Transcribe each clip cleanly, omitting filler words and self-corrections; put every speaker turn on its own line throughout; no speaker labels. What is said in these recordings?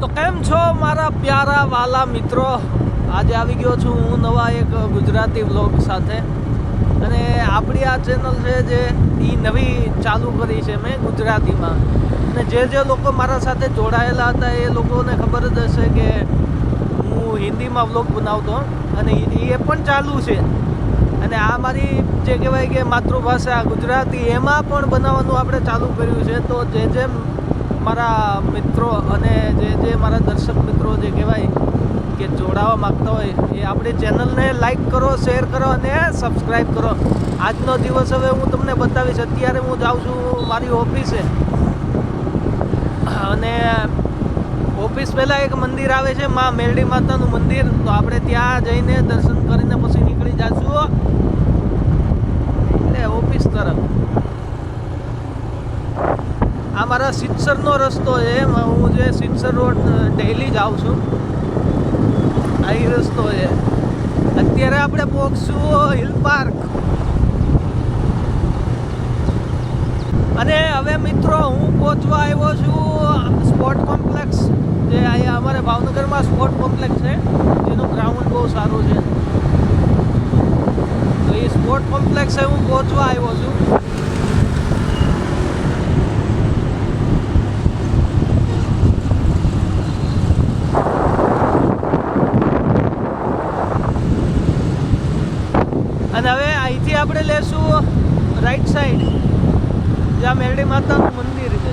તો કેમ છો મારા પ્યારા વાલા મિત્રો? આજે આવી ગયો છું હું નવા એક ગુજરાતી વ્લોગ સાથે. અને આપણી આ ચેનલ છે જે એ નવી ચાલુ કરી છે મેં ગુજરાતીમાં. અને જે લોકો મારા સાથે જોડાયેલા હતા એ લોકોને ખબર જ હશે કે હું હિન્દીમાં વ્લોગ બનાવતો અને એ પણ ચાલુ છે. અને આ મારી જે કહેવાય કે માતૃભાષા ગુજરાતી એમાં પણ બનાવવાનું આપણે ચાલુ કર્યું છે. તો જે મારા મિત્રો અને જે મારા દર્શક મિત્રો જે કહેવાય કે જોડાવા માગતા હોય એ આપણી ચેનલને લાઈક કરો, શેર કરો અને સબસ્ક્રાઈબ કરો. આજનો દિવસ હવે હું તમને બતાવીશ. અત્યારે હું જાઉં છું મારી ઓફિસે અને ઓફિસ પહેલાં એક મંદિર આવે છે, માં મેરડી માતાનું મંદિર. તો આપણે ત્યાં જઈને દર્શન કરીને પછી નીકળી જઈશું એટલે ઓફિસ તરફ. આ મારા સિત્સરનો રસ્તો છે. હું જે સિત્સર રોડ ડેઈલી જાઉં છું, આ રસ્તો છે. અત્યારે આપણે પહોંચશું હિલ પાર્ક. અને હવે મિત્રો હું પહોંચવા આવ્યો છું સ્પોર્ટ કોમ્પ્લેક્સ, જે અહીંયા અમારે ભાવનગરમાં સ્પોર્ટ કોમ્પ્લેક્સ છે, એનું ગ્રાઉન્ડ બહુ સારું છે. તો એ સ્પોર્ટ કોમ્પ્લેક્સે હું પહોંચવા આવ્યો છું. અને હવે અહીંથી આપણે લેશું રાઈટ સાઈડ, જ્યાં મેરડી માતાનું મંદિર છે.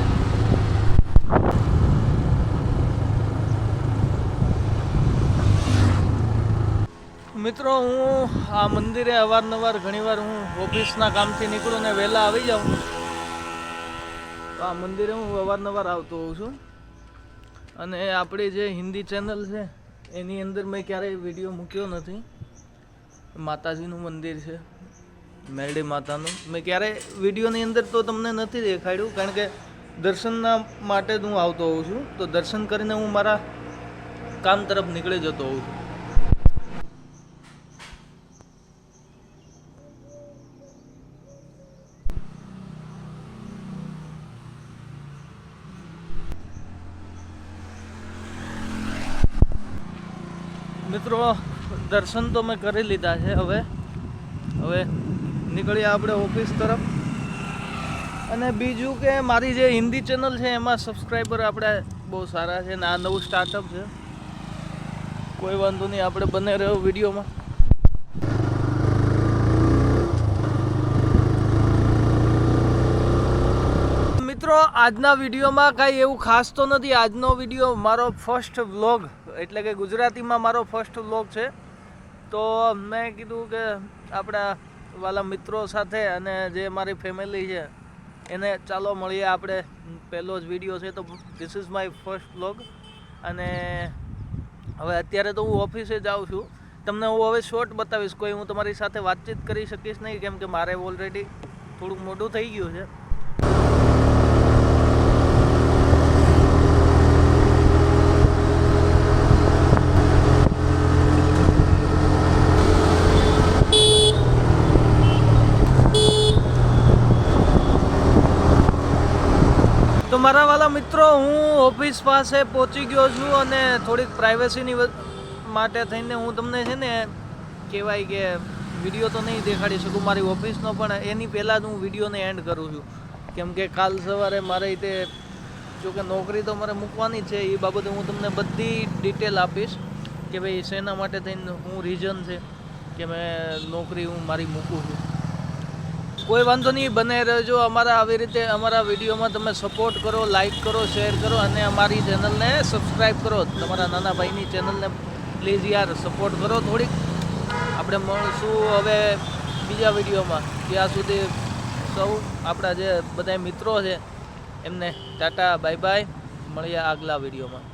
મિત્રો હું આ મંદિરે અવારનવાર ઘણીવાર હું ઓફિસના કામથી નીકળું ને વહેલા આવી જાઉં, તો આ મંદિરે હું અવારનવાર આવતો હોઉં છું. અને આપણી જે હિન્દી ચેનલ છે એની અંદર મેં ક્યારેય વિડીયો મૂક્યો નથી. માતાજીનું મંદિર છે મેરડી માતાનું. મેં ક્યારેય વિડીયોની અંદર તો તમને નથી દેખાડ્યું, કારણ કે દર્શનના માટે જ હું આવતો હોઉં છું. તો દર્શન કરીને હું મારા કામ તરફ નીકળી જતો હોઉં છું. મિત્રો દર્શન તો મેં કરી લીધા છે. હવે નીકળીએ આપણે ઓફિસ તરફ. અને બીજું કે મારી જે હિન્દી ચેનલ છે એમાં સબસ્ક્રાઈબર આપણે બહુ સારા છે ને આ નવું સ્ટાર્ટઅપ છે. કોઈ વાંધો નહીં, આપણે બને રહ્યો વિડીયોમાં. મિત્રો આજના વિડીયોમાં કાંઈ એવું ખાસ તો નથી. આજનો વિડીયો મારો ફર્સ્ટ વ્લોગ, એટલે કે ગુજરાતીમાં મારો ફર્સ્ટ વ્લોગ છે. તો મેં કીધું કે આપણા વાલા મિત્રો સાથે અને જે મારી ફેમિલી છે એને ચાલો મળીએ. આપણે પહેલો જ વિડીયો છે, તો this is my first vlog. અને હવે અત્યારે તો હું ઓફિસે જાઉં છું. તમને હું હવે શોર્ટ બતાવીશ. કોઈ હું તમારી સાથે વાતચીત કરી શકીશ નહીં, કેમ કે મારે ઓલરેડી થોડુંક મોડું થઈ ગયું છે. તો મારા વાલા મિત્રો, હું ઓફિસ પાસે પહોંચી ગયો છું અને થોડીક પ્રાઇવસીની માટે થઈને હું તમને છે ને કહેવાય કે વિડીયો તો નહીં દેખાડી શકું મારી ઓફિસનો, પણ એની પહેલાં જ હું વિડીયોને એન્ડ કરું છું. કેમ કે કાલ સવારે મારે તે જોકે નોકરી તો મારે મૂકવાની છે, એ બાબતે હું તમને બધી ડિટેલ આપીશ કે ભાઈ શેના માટે થઈને હું રીઝન છે કે મેં નોકરી હું મારી મૂકું છું. કોઈ વાંધો નહીં, બને રહેજો અમારા આવી રીતે અમારા વિડીયોમાં. તમે સપોર્ટ કરો, લાઈક કરો, શેર કરો અને અમારી ચેનલને સબસ્ક્રાઈબ કરો. તમારા નાના ભાઈની ચેનલને પ્લીઝ યાર સપોર્ટ કરો થોડીક. આપણે મળશું હવે બીજા વિડીયોમાં. ત્યાં સુધી સૌ આપણા જે બધા મિત્રો છે એમને ટાટા બાય બાય. મળીએ આગલા વિડીયોમાં.